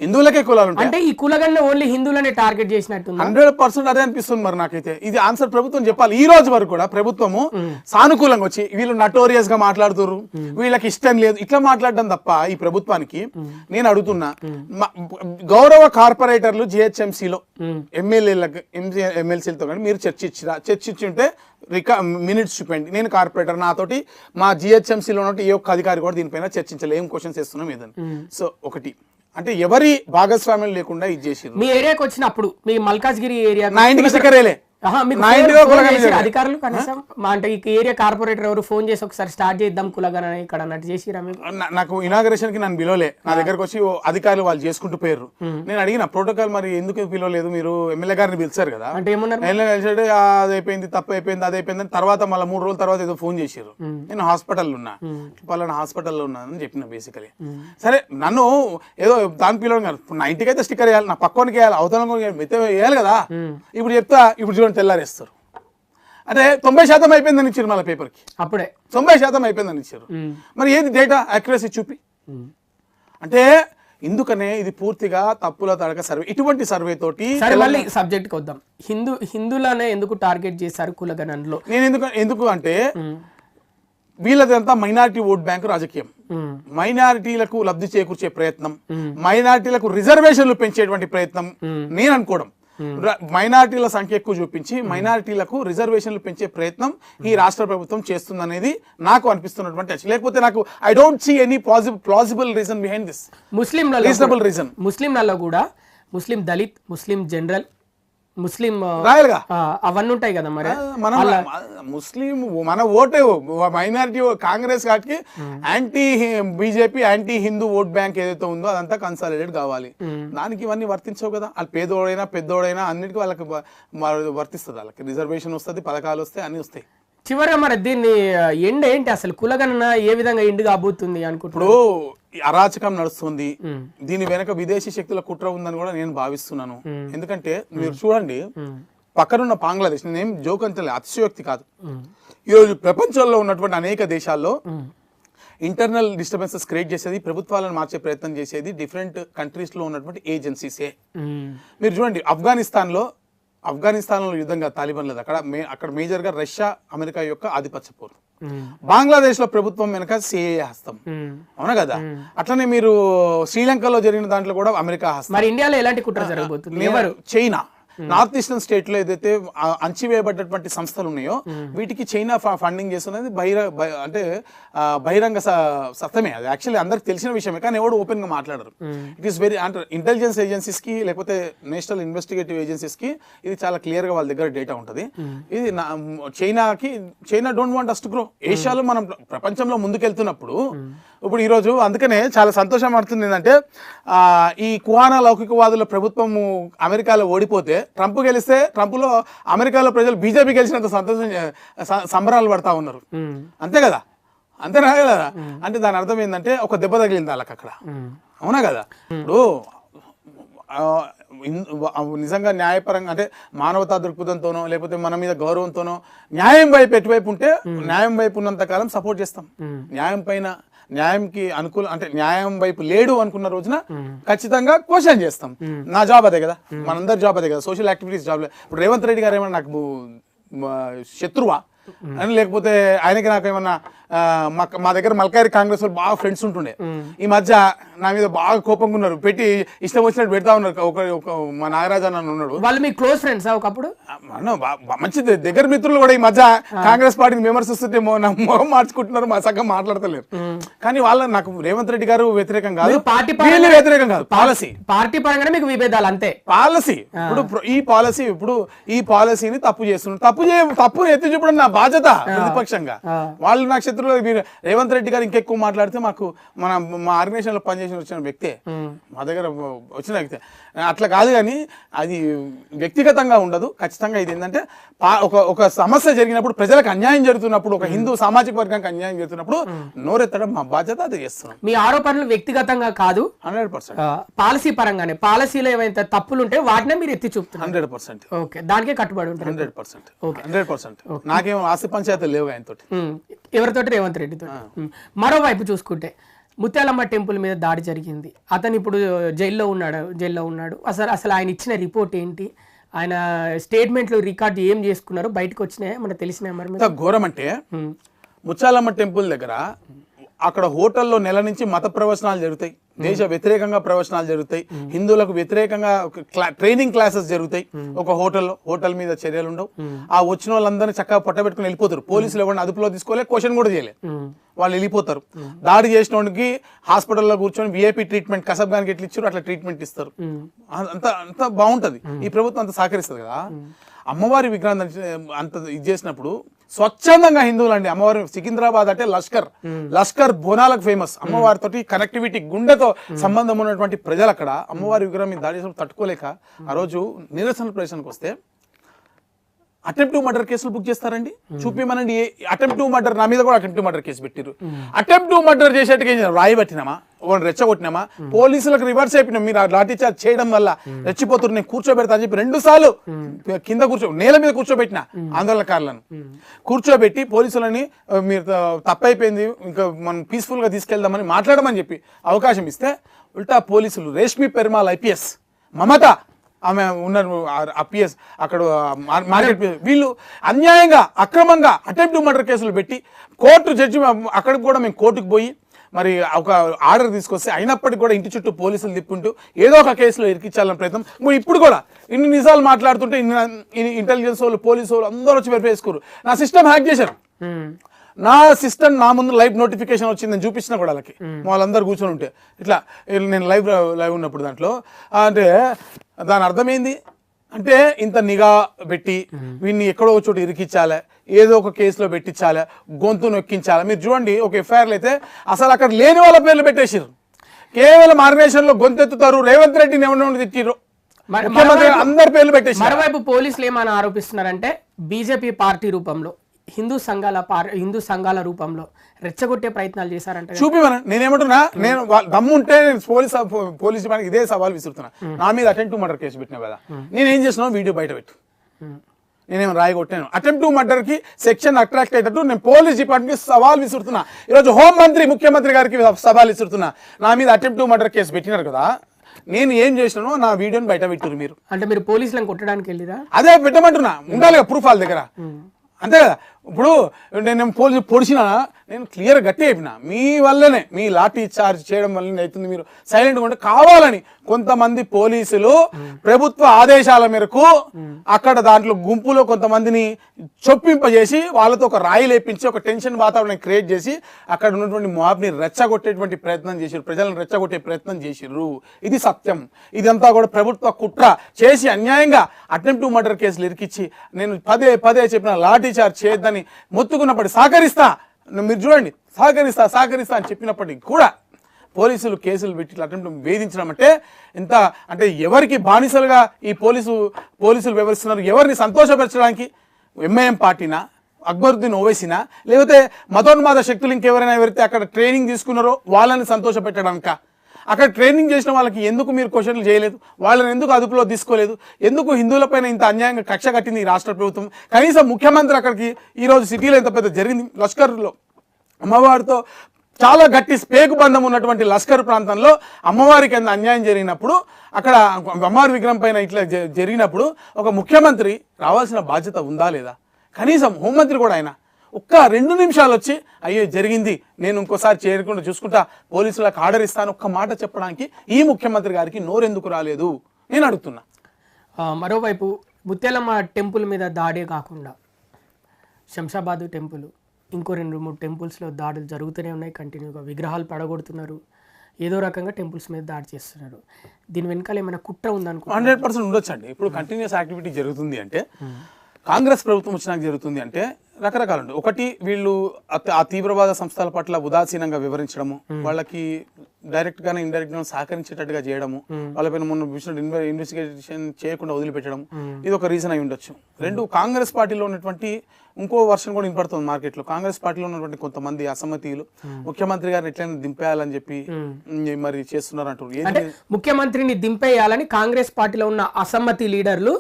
హిందువులకే కులాలు ఉంటాయి. అంటే ఈ కులగణన ఓన్లీ హిందువులనే టార్గెట్ చేసినట్టు 100% అదే అనిపిస్తుంది. మరి నాకైతే ఇది ఆన్సర్ ప్రభుత్వం చెప్పాలి. ఈ రోజు వరకు కూడా ప్రభుత్వము సానుకూలంగా వచ్చి వీళ్ళు నటోరియస్ గా మాట్లాడుతున్నారు, వీళ్ళకి ఇష్టం లేదు ఇట్లా మాట్లాడడం తప్ప ఈ ప్రభుత్వానికి నేను అడుగుతున్నా, గౌరవ కార్పొరేటర్లు జిహెచ్ఎంసీలో ఎమ్మెల్సీలతో కానీ మీరు చర్చించి ఉంటే మినిట్స్ చూపండి. నేను కార్పొరేటర్, నాతోటి మా జిహెచ్ఎంసీలో ఉన్నట్టు ఏ ఒక్క అధికారి కూడా దీనిపైన చర్చించలే, ఏం క్వశ్చన్స్ వేస్తున్నాం ఏదని. సో ఒకటి అంటే ఎవరి భాగస్వామ్యం లేకుండా ఇది చేసి మీ ఏరియాకి వచ్చినప్పుడు మీ మల్కాజ్గిరి ఏరియా నా ఇంటికి స్టిక్కరేలే అధికారులు కనీసం అంటే ఈ ఏరియా కార్పొరేటర్ ఎవరు ఫోన్ చేసి ఒకసారి స్టార్ట్ చేద్దాం కులగణన ఇక్కడ అన్నట్టు చేసిరా? నాకు ఇనాగరేషన్ కి నన్ను పిలవలే, నా దగ్గరకు వచ్చి అధికారులు వాళ్ళు చేసుకుంటూ పోయారు. నేను అడిగిన ప్రోటోకాల్ మరి ఎందుకు పిలవలేదు, మీరు ఎమ్మెల్యే గారిని పిలిచారు కదా అంటే ఏమన్నారు? అది అయిపోయింది, తప్పు అయిపోయింది, అది అయిపోయింది అని తర్వాత మళ్ళీ 3 రోజుల తర్వాత ఏదో ఫోన్ చేశారు. నేను హాస్పిటల్లో ఉన్నా, పలానా హాస్పిటల్లో ఉన్నానని చెప్పిన. బేసికలీ సరే నన్ను ఏదో దాని పిలవడం కాదు, నా ఇంటికి అయితే స్టిక్కర్ వేయాలి, నా పక్కనకి వేయాలి, అవతల వేయాలి కదా. ఇప్పుడు చెప్తా, ఇప్పుడు తెల్లారేస్తారు అంటే 90% అయిపోయిందని ఇచ్చారు మళ్ళీ పేపర్కి. అప్పుడే 90% అయిపోయిందని ఇచ్చారు. మరి ఏది డేటా యాక్యురసీ చూపి అంటే ఎందుకనే ఇది పూర్తిగా తప్పుల తడక సర్వే. ఇటువంటి సర్వే తోటి మళ్ళీ సబ్జెక్ట్ కి వద్దాం. హిందువులనే ఎందుకు టార్గెట్ చేశారు కులగణనలో? నేను ఎందుకు అంటే వీళ్ళదంతా మైనారిటీ ఓట్ బ్యాంక్ రాజకీయం. మైనారిటీలకు లబ్ధి చేకూర్చే ప్రయత్నం, మైనారిటీలకు రిజర్వేషన్లు పెంచేటువంటి ప్రయత్నం నేను అనుకోవడం. మైనారిటీల సంఖ్య ఎక్కువ చూపించి మైనారిటీలకు రిజర్వేషన్లు పెంచే ప్రయత్నం ఈ రాష్ట్ర ప్రభుత్వం చేస్తుందనేది నాకు అనిపిస్తున్నటువంటి. లేకపోతే నాకు I don't see any plausible reason behind this. Reasonable reason. ముస్లింలలో కూడా ముస్లిం దళిత్, ముస్లిం జనరల్, ముస్లిం రాయలుగా అవన్నీ ఉంటాయి కదా. మరి ముస్లిం మన ఓటే మైనారిటీ కాంగ్రెస్ వాటికి anti BJP anti Hindu vote bank ఏదైతే ఉందో అదంతా కన్సాలిడేట్ కావాలి. దానికి ఇవన్నీ వర్తించవు కదా. వాళ్ళు పేదోడైనా పెద్దోడైనా అన్నిటికీ వాళ్ళకి వర్తిస్తుంది. వాళ్ళకి రిజర్వేషన్ వస్తుంది, పథకాలు వస్తాయి, అన్ని వస్తాయి. చివరిగా మరి దీన్ని ఎండ్ ఏంటి అసలు? కులగణన ఏ విధంగా ఎండ్ కాబోతుంది అనుకుంటున్నాడు? ఇప్పుడు అరాచకం నడుస్తుంది, దీని వెనక విదేశీ శక్తుల కుట్ర ఉందని కూడా నేను భావిస్తున్నాను. ఎందుకంటే మీరు చూడండి, పక్కనున్న బంగ్లాదేశ్, నేనేం జోక్ అంతలే, అతిశయోక్తి కాదు, ఈరోజు ప్రపంచంలో ఉన్నటువంటి అనేక దేశాల్లో ఇంటర్నల్ డిస్టర్బెన్సెస్ క్రియేట్ చేసేది, ప్రభుత్వాలను మార్చే ప్రయత్నం చేసేది డిఫరెంట్ కంట్రీస్లో ఉన్నటువంటి ఏజెన్సీసే. మీరు చూడండి, ఆఫ్ఘనిస్తాన్లో యుద్ధంగా తాలిబాన్లేదు, అక్కడ మేజర్గా రష్యా అమెరికా యొక్క ఆధిపత్య పోరు. బంగ్లాదేశ్ లో ప్రభుత్వం వెనక సిఏఏ హస్తం, అవునా కదా? అట్లనే మీరు శ్రీలంకలో జరిగిన దాంట్లో కూడా అమెరికా హస్తం. మరి ఇండియాలో ఎలాంటి కుట్ర జరగబోతుంది? చైనా నార్త్ ఈస్టర్న్ స్టేట్ లో ఏదైతే అంచివేయబడ్డటువంటి సంస్థలు ఉన్నాయో వీటికి చైనా ఫండింగ్ చేస్తున్నది అంటే బహిరంగ సత్యమే. అది యాక్చువల్లీ అందరికి తెలిసిన విషయమే, కానీ ఎవడు ఓపెన్ గా మాట్లాడరు. ఇట్ ఈస్ వెరీ అంటే ఇంటెలిజెన్స్ ఏజెన్సీస్ కి లేకపోతే నేషనల్ ఇన్వెస్టిగేటివ్ ఏజెన్సీస్ కి ఇది చాలా క్లియర్ గా వాళ్ళ దగ్గర డేటా ఉంటుంది. ఇది China don't want us to grow. ఏషియాలో మనం ప్రపంచంలో ముందుకెళ్తున్నప్పుడు ఇప్పుడు ఈరోజు అందుకనే చాలా సంతోషం పడుతుంది ఏంటంటే ఈ కువానా లౌకికవాదుల ప్రభుత్వము అమెరికాలో ఓడిపోతే ట్రంప్ గెలిస్తే ట్రంప్లో అమెరికాలో ప్రజలు బీజేపీ గెలిచినంత సంబరాలు పడతా ఉన్నారు. అంతే కదా? అంతేనా కదా? అంటే దాని అర్థం ఏంటంటే ఒక దెబ్బ తగిలింది వాళ్ళకి అక్కడ, అవునా కదా? ఇప్పుడు నిజంగా న్యాయపరంగా అంటే మానవతా దృక్పథంతోనో లేకపోతే మన మీద గౌరవంతోనో న్యాయం వైపు ఎటువైపు ఉంటే న్యాయం వైపు ఉన్నంత కాలం సపోర్ట్ చేస్తాం. న్యాయంకి అనుకూలం అంటే న్యాయం వైపు లేడు అనుకున్న రోజున ఖచ్చితంగా క్వశ్చన్ చేస్తాం. నా జాబ్ అదే కదా, మనందరి జాబ్ అదే కదా, సోషల్ యాక్టివిటీస్ జాబ్. ఇప్పుడు రేవంత్ రెడ్డి గారు ఏమన్నా నాకు శత్రువా అని లేకపోతే ఆయనకి నాకు ఏమన్నా మా దగ్గర మల్కారి కాంగ్రెస్ వాళ్ళు బాగా ఫ్రెండ్స్ ఉంటుండే, ఈ మధ్య నా మీద బాగా కోపంగా ఉన్నారు, పెట్టి ఇష్టం వచ్చినట్టు పెడతా ఉన్నారు. ఒక మా నాగరాజు అన్న ఉన్నాడు, వాళ్ళు మీ క్లోజ్ ఫ్రెండ్స్ ఒకప్పుడు మంచి దగ్గర మిత్రులు కూడా ఈ మధ్య కాంగ్రెస్ పార్టీని విమర్శిస్తుంటే మొహం మార్చుకుంటున్నారు, మా సగం మాట్లాడతలేరు. కానీ వాళ్ళ నాకు రేవంత్ రెడ్డి గారు వ్యతిరేకం కాదు, వ్యతిరేకం కాదు, పార్టీ పరంగానే మీకు విభేదాలు అంతే. పాలసీ ఇప్పుడు ఈ పాలసీని తప్పు చేస్తున్నారు. తప్పుని ఎత్తి చూపడం నా బాధ్యత ప్రతిపక్షంగా. వాళ్ళు నాకు శత్రువులు. రేవంత్ రెడ్డి గారు ఇంకెక్కువ మాట్లాడితే మా ఆర్గనైజేషన్ లో పనిచేసి వచ్చిన వ్యక్తే, మా దగ్గర వచ్చిన వ్యక్తే. అట్లా కాదు, కానీ అది వ్యక్తిగతంగా ఉండదు. ఖచ్చితంగా ఇది ఏంటంటే ఒక సమస్య జరిగినప్పుడు, ప్రజలకు అన్యాయం జరుగుతున్నప్పుడు, ఒక హిందూ సామాజిక వర్గానికి అన్యాయం జరుగుతున్నప్పుడు నోరెత్తడం మా బాధ్యత, అది చేస్తున్నాం. మీ ఆరోపణలు వ్యక్తిగతంగా కాదు, 100% పాలసీ పరంగానే. పాలసీలో ఏవైతే తప్పులు ఉంటే వాటినే మీరు ఎత్తి చూపుతున్నారు. 100%. ఓకే, దానికే కట్టుబడి ఉంటారు. 100%. నాకేం ఆస్తి పంచాయతీలు లేవు ఆయనతో, ఎవరితోటి? రేవంత్ రెడ్డితో. మరోవైపు చూసుకుంటే ముత్యాలమ్మ టెంపుల్ మీద దాడి జరిగింది, అతను ఇప్పుడు జైల్లో ఉన్నాడు. అసలు ఆయన ఇచ్చిన రిపోర్ట్ ఏంటి, ఆయన స్టేట్మెంట్లు రికార్డు ఏం చేసుకున్నారు, బయటకు వచ్చినాయి మనకు తెలిసినాయి? మరి ఘోరం అంటే ముత్యాలమ్మ టెంపుల్ దగ్గర అక్కడ హోటల్లో నెల నుంచి మత ప్రవచనాలు జరుగుతాయి, దేశ వ్యతిరేకంగా ప్రవచనాలు జరుగుతాయి, హిందువులకు వ్యతిరేకంగా ట్రైనింగ్ క్లాసెస్ జరుగుతాయి. ఒక హోటల్ మీద చర్యలు ఉండవు. ఆ వచ్చిన వాళ్ళందరినీ చక్కగా పట్టబెట్టుకుని వెళ్ళిపోతారు. పోలీసులు ఎవరిని అదుపులో తీసుకోలే, క్వశ్చన్ కూడా చేయలే, వాళ్ళు వెళ్ళిపోతారు. దాడి చేసిన వాడికి హాస్పిటల్లో కూర్చొని విఐపి ట్రీట్మెంట్, కసబ్గానికి ఎట్లా ఇచ్చారు అట్లా ట్రీట్మెంట్ ఇస్తారు. అంత బాగుంటది. ఈ ప్రభుత్వం అంత సహకరిస్తుంది కదా. అమ్మవారి విగ్రహం అంత ఇది చేసినప్పుడు స్వచ్ఛందంగా హిందువులు అండి, అమ్మవారి సికింద్రాబాద్ అంటే లష్కర్ బోనాలకు ఫేమస్. అమ్మవారితో కనెక్టివిటీ, గుండెతో సంబంధం ఉన్నటువంటి ప్రజలు అక్కడ అమ్మవారి విగ్రహం మీద దాడి చేసినప్పుడు తట్టుకోలేక ఆ రోజు నిరసన ప్రదర్శనకు వస్తే అటెంప్ట్ టు మర్డర్ కేసులు బుక్ చేస్తారండి. చూపిమనండి, అటెంప్ట్ టు మర్డర్, నా మీద కూడా అటెంప్ట్ టు మర్డర్ కేసు పెట్టిరు. అటెంప్ట్ టు మర్డర్ చేసేట్టుగా రాయి పట్టినామా, రెచ్చగొట్టినామా, పోలీసులకు రివర్స్ అయిపోయినాం. మీరు లాఠీ చార్జ్ చేయడం వల్ల రెచ్చిపోతున్నారు, నేను కూర్చోబెడతా అని చెప్పి 2 సార్లు కింద నేల మీద కూర్చోబెట్టిన ఆందోళనకారులను కూర్చోబెట్టి పోలీసులని మీరు తప్పైపోయింది, ఇంకా మనం పీస్ఫుల్ గా తీసుకెళ్దామని మాట్లాడమని చెప్పి అవకాశం ఇస్తే ఉల్టా పోలీసులు రేష్మి పెరుమాల్ IPS, మమత ఆమె ఉన్నారు IPS అక్కడ మార్కెట్, వీళ్ళు అన్యాయంగా అక్రమంగా అటెంప్ట్ టు మర్డర్ కేసులు పెట్టి కోర్టు జడ్జి అక్కడికి కూడా మేము కోర్టుకు పోయి మరి ఒక ఆర్డర్ తీసుకొస్తే అయినప్పటికీ కూడా ఇంటి చుట్టూ పోలీసులు తిప్పుకుంటూ ఏదో ఒక కేసులో ఇరికించాలని ప్రయత్నం. ఇప్పుడు కూడా ఇన్ని నిజాలు మాట్లాడుతుంటే ఇంటెలిజెన్స్ వాళ్ళు, పోలీసు వాళ్ళు అందరూ వచ్చి వెరిఫై చేసుకోరు. నా సిస్టమ్ హ్యాక్ చేశారు, నా సిస్టమ్ నా ముందు లైవ్ నోటిఫికేషన్ వచ్చిందని చూపించిన కూడా వాళ్ళకి, వాళ్ళందరూ కూర్చొని ఉంటే ఇట్లా నేను లైవ్ ఉన్నప్పుడు దాంట్లో. అంటే దాని అర్థమైంది అంటే ఇంత నిఘా పెట్టి వీడిని ఎక్కడో ఒక చోట ఇరికించాలి, ఏదో ఒక కేసులో పెట్టించాలి, గొంతు నొక్కించాలి. మీరు చూడండి, ఒక FIRలు అయితే అసలు అక్కడ లేని వాళ్ళ పేర్లు పెట్టేసారు. కేవలం ఆర్గనైజేషన్ లో గొంతెత్తుతారు, రేవంత్ రెడ్డిని ఎవరిని తిట్టిరు, ముఖ్యమంత్రి అందరి పేర్లు పెట్టేసి. మరోవైపు పోలీసులు ఏమని ఆరోపిస్తున్నారంటే బీజేపీ పార్టీ రూపంలో హిందూ సంఘాల రూపంలో రెచ్చగొట్టే ప్రయత్నాలు చేశారంట. చూపిమని నేనేమంటున్నా, నేను దమ్ముంటే పోలీస్ ఇదే సవాల్ విసురుతున్నా. నా మీద అటెంప్ట్ టు మర్డర్ కేసు పెట్టినా కదా, నేనేం చేసినా వీడియో బయట పెట్టు, నేనేం రాయగొట్టాను. అటెంప్ట్ టు మర్డర్ కి సెక్షన్ అట్రాక్ట్ అయ్యేటట్టు నేను పోలీస్ డిపార్ట్మెంట్ సవాల్ విసురుతున్నా. ఈరోజు హోంమంత్రి ముఖ్యమంత్రి గారికి సవాల్ విసురుతున్నా. నా మీద అటెంప్ట్ టు మర్డర్ కేసు పెట్టినారు కదా, నేను ఏం చేసినానో నా వీడియోని బయట పెట్టారు మీరు. అంటే మీరు పోలీసులను కొట్టడానికి వెళ్ళిరా? అదే పెట్టమంటున్నా, ఉండాలి ప్రూఫ్ వాళ్ళ దగ్గర, అంతే కదా. ఇప్పుడు నేను పోలీసు పొడిచినా నేను క్లియర్ గట్టి అయిపోయినా, మీ వల్లనే మీ లాఠీ చార్జ్ చేయడం వల్లనే అవుతుంది. మీరు సైలెంట్గా ఉంటే కావాలని కొంతమంది పోలీసులు ప్రభుత్వ ఆదేశాల మేరకు అక్కడ దాంట్లో గుంపులో కొంతమందిని చొప్పింపజేసి వాళ్ళతో ఒక రాయి లేపించి ఒక టెన్షన్ వాతావరణం క్రియేట్ చేసి అక్కడ ఉన్నటువంటి మాబ్ని రెచ్చగొట్టేటువంటి ప్రయత్నం చేశారు, ప్రజలను రెచ్చగొట్టే ప్రయత్నం చేసిర్రు. ఇది సత్యం. ఇదంతా కూడా ప్రభుత్వ కుట్ర చేసి అన్యాయంగా అటెంప్ట్ టు మర్డర్ కేసులు ఇరికిచ్చి నేను పదే పదే చెప్పిన లాఠీ చార్జ్ చేయొద్దని మొత్తుకున్నప్పటికీ సహకరిస్తా, మీరు చూడండి సహకరిస్తా అని చెప్పినప్పటికీ కూడా పోలీసులు కేసులు పెట్టి అటెంప్ట్ వేధించడం అంటే ఎంత అంటే ఎవరికి బానిసలుగా ఈ పోలీసులు వ్యవహరిస్తున్నారు? ఎవరిని సంతోషపరచడానికి? ఎంఐఎం పార్టీనా, అక్బరుద్దీన్ ఓవైసీనా, లేకపోతే మతోన్మాద శక్తులు ఇంకెవరైనా ఎవరైతే అక్కడ ట్రైనింగ్ తీసుకున్నారో వాళ్ళని సంతోషపెట్టడానికా? అక్కడ ట్రైనింగ్ చేసిన వాళ్ళకి ఎందుకు మీరు క్వశ్చన్లు చేయలేదు? వాళ్ళని ఎందుకు అదుపులో తీసుకోలేదు? ఎందుకు హిందువులపైన ఇంత అన్యాయంగా కక్ష కట్టింది ఈ రాష్ట్ర ప్రభుత్వం? కనీసం ముఖ్యమంత్రి అక్కడికి ఈరోజు సిటీలో ఎంత పెద్ద జరిగింది, లష్కర్లో అమ్మవారితో చాలా గట్టి స్పేకు బంధం ఉన్నటువంటి లష్కర్ ప్రాంతంలో అమ్మవారికి ఎంత అన్యాయం జరిగినప్పుడు, అక్కడ అమ్మవారి విగ్రహం పైన ఇట్లా జరిగినప్పుడు ఒక ముఖ్యమంత్రి రావాల్సిన బాధ్యత ఉందా లేదా? కనీసం హోంమంత్రి కూడా ఆయన ఒక్క 2 నిమిషాలు వచ్చి అయ్యో జరిగింది, నేను ఇంకోసారి చేయకుండా చూసుకుంటా, పోలీసులకు ఆర్డర్ ఇస్తాను ఒక్క మాట చెప్పడానికి ఈ ముఖ్యమంత్రి గారికి నోరెందుకు రాలేదు నేను అడుగుతున్నా. మరోవైపు ముత్యాలమ్మ టెంపుల్ మీద దాడే కాకుండా శంషాబాద్ టెంపుల్, ఇంకో 2-3 టెంపుల్స్లో దాడులు జరుగుతూనే ఉన్నాయి కంటిన్యూగా. విగ్రహాలు పడగొడుతున్నారు, ఏదో రకంగా టెంపుల్స్ మీద దాడి చేస్తున్నారు. దీని వెనకాల ఏమైనా కుట్ర ఉందనుకో? 100% ఉండొచ్చండి. ఇప్పుడు కంటిన్యూస్ యాక్టివిటీ జరుగుతుంది అంటే, కాంగ్రెస్ ప్రభుత్వం వచ్చినాక జరుగుతుంది అంటే రకరకాలు ఉంటాయి. ఒకటి, వీళ్ళు ఆ తీవ్రవాద సంస్థల పట్ల ఉదాసీనంగా వివరించడము, వాళ్ళకి డైరెక్ట్ గానే ఇండైరెక్ట్ గా సహకరించేటట్టుగా చేయడము, వాళ్ళపైన మొన్న ఇన్వెస్టిగేషన్ చేయకుండా వదిలిపెట్టడం, ఇది ఒక రీజన్ అయి ఉండొచ్చు. 2, కాంగ్రెస్ పార్టీలో ఉన్నటువంటి ఇంకో వర్షన్ కూడా వినపడుతుంది మార్కెట్లో. కాంగ్రెస్ పార్టీలో ఉన్నటువంటి కొంతమంది అసమ్మతీయులు ముఖ్యమంత్రి గారిని ఎట్లయినా దింపేయాలని చెప్పి మరి చేస్తున్నారు అంటారు. ముఖ్యమంత్రిని దింపేయాలని కాంగ్రెస్ పార్టీలో ఉన్న అసమ్మతి లీడర్లు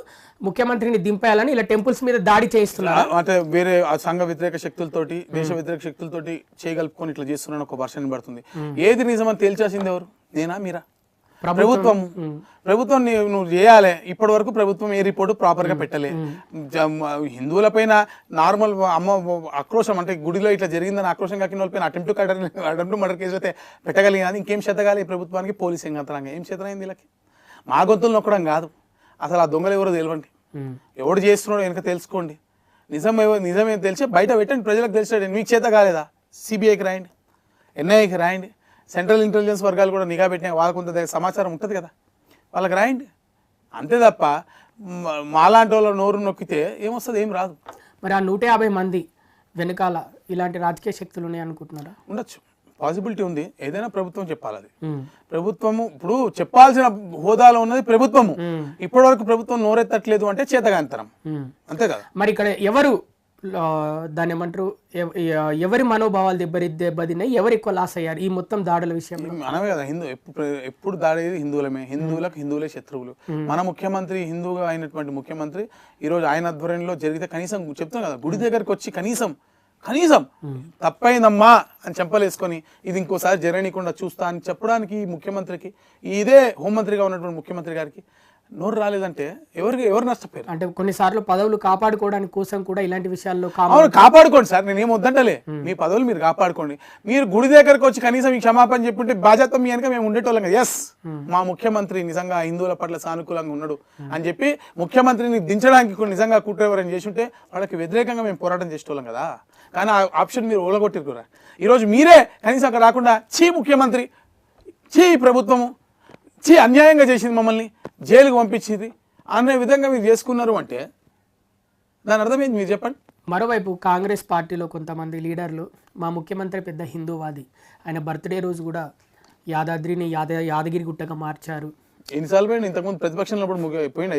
ముఖ్యమంత్రిని దింపేయాలని ఇలా టెంపుల్స్ మీద దాడి చేస్తున్నారు. అంటే వేరే సంఘ వ్యతిరేక శక్తులతోటి, దేశ వ్యతిరేక శక్తులతోటి చేయగలుపుకొని ఇట్లా చేస్తున్నాను ఒక వర్షన్ పడుతుంది. ఏది నిజమని తేల్చాల్సింది ఎవరు? నేనా మీరా? ప్రభుత్వం. ప్రభుత్వం నువ్వు చేయాలి. ఇప్పటి వరకు ప్రభుత్వం ఏ రిపోర్టు ప్రాపర్ గా పెట్టలే. హిందువుల పైన నార్మల్ ఆక్రోశం అంటే గుడిలో ఇట్లా జరిగిందని ఆక్రోశం కాకిన వాళ్ళ పైన అటెంప్ట్ మర్డర్ కేసు అయితే పెట్టగలిగినది. ఇంకేం చేతగాలి ప్రభుత్వానికి? పోలీస్ యంత్రాంగం ఏం చేతనైంది వీళ్ళకి? మా గొంతులు నొక్కడం కాదు, అసలు ఆ దొంగలు ఎవరో తెలియండి, ఎవడు చేస్తున్నాడో వెనక తెలుసుకోండి, నిజమే తెలిసి బయట పెట్టండి, ప్రజలకు తెలిసాడు. మీకు చేత కాలేదా? సిబిఐకి రాయండి, ఎన్ఐఏకి రాయండి, సెంట్రల్ ఇంటెలిజెన్స్ వర్గాలు కూడా నిఘా పెట్టినా వాళ్ళకు కొంత సమాచారం ఉంటుంది కదా, వాళ్ళకి రాయండి. అంతే తప్ప మాలాంటి వాళ్ళ నోరు నొక్కితే ఏమొస్తుంది? ఏం రాదు. మరి ఆ 150 మంది వెనకాల ఇలాంటి రాజకీయ శక్తులు ఉన్నాయి అనుకుంటున్నారా? ఉండొచ్చు, పాసిబిలిటీ ఉంది. ఏదైనా ప్రభుత్వం చెప్పాలి. అది ప్రభుత్వము ఇప్పుడు చెప్పాల్సిన హోదాలో ఉన్నది ప్రభుత్వము. ఇప్పటి వరకు ప్రభుత్వం నోరెత్తట్లేదు అంటే చేతగాంతరం, అంతే కదా. మరి ఇక్కడ ఎవరు దాన్ని ఏమంటారు, ఎవరి మనోభావాలు దెబ్బతిన్నాయి, ఎవరు ఎక్కువ లాస్ అయ్యారు ఈ మొత్తం దాడుల విషయంలో? మనమే కదా, ఎప్పుడు దాడేది హిందువులమే, హిందువులే శత్రువులు. మన ముఖ్యమంత్రి హిందువుగా అయినటువంటి ముఖ్యమంత్రి ఈరోజు ఆయన ఆధ్వర్యంలో జరిగితే కనీసం చెప్తాం కదా, గుడి దగ్గరకు వచ్చి కనీసం తప్పైందమ్మా అని చెంపలేసుకొని ఇది ఇంకోసారి జరగనీయకుండా చూస్తా అని చెప్పడానికి ఈ ముఖ్యమంత్రికి, ఇదే హోంమంత్రిగా ఉన్నటువంటి ముఖ్యమంత్రి గారికి నోరు రాలేదంటే ఎవరు నష్టపోయారు? అంటే కొన్నిసార్లు పదవులు కాపాడుకోవడానికి కోసం కూడా ఇలాంటి విషయాల్లో కాపాడుకోండి సార్, నేనేం వద్దంటలే. మీ పదవులు మీరు కాపాడుకోండి. మీరు గుడి దగ్గరకు వచ్చి కనీసం ఈ క్షమాపణ చెప్పుంటే బాధ్యత మీ వెనక మేము ఉండేటోళ్ళం కదా. ఎస్, మా ముఖ్యమంత్రి నిజంగా హిందువుల పట్ల సానుకూలంగా ఉన్నాడు అని చెప్పి ముఖ్యమంత్రిని దించడానికి నిజంగా కుట్ర ఎవరైనా చేసి ఉంటే వాళ్ళకి వ్యతిరేకంగా మేము పోరాటం చేసేటోళ్ళం కదా. కానీ ఆ ఆప్షన్ మీరు ఓలగొట్టిరు. ఈరోజు మీరే కనీసం అక్కడ రాకుండా ముఖ్యమంత్రి, ప్రభుత్వము, అన్యాయంగా చేసింది, మమ్మల్ని జైలుకు పంపించింది అనే విధంగా మీరు చేసుకున్నారు అంటే దాని అర్థం ఏంటి మీరు చెప్పండి. మరోవైపు కాంగ్రెస్ పార్టీలో కొంతమంది లీడర్లు మా ముఖ్యమంత్రి పెద్ద హిందూవాది, ఆయన బర్త్డే రోజు కూడా యాదాద్రిని యాదగిరి గుట్టగా మార్చారు. ఎన్నిసార్లు పోయింది? ఇంతకుముందు ప్రతిపక్షంలో పోయింది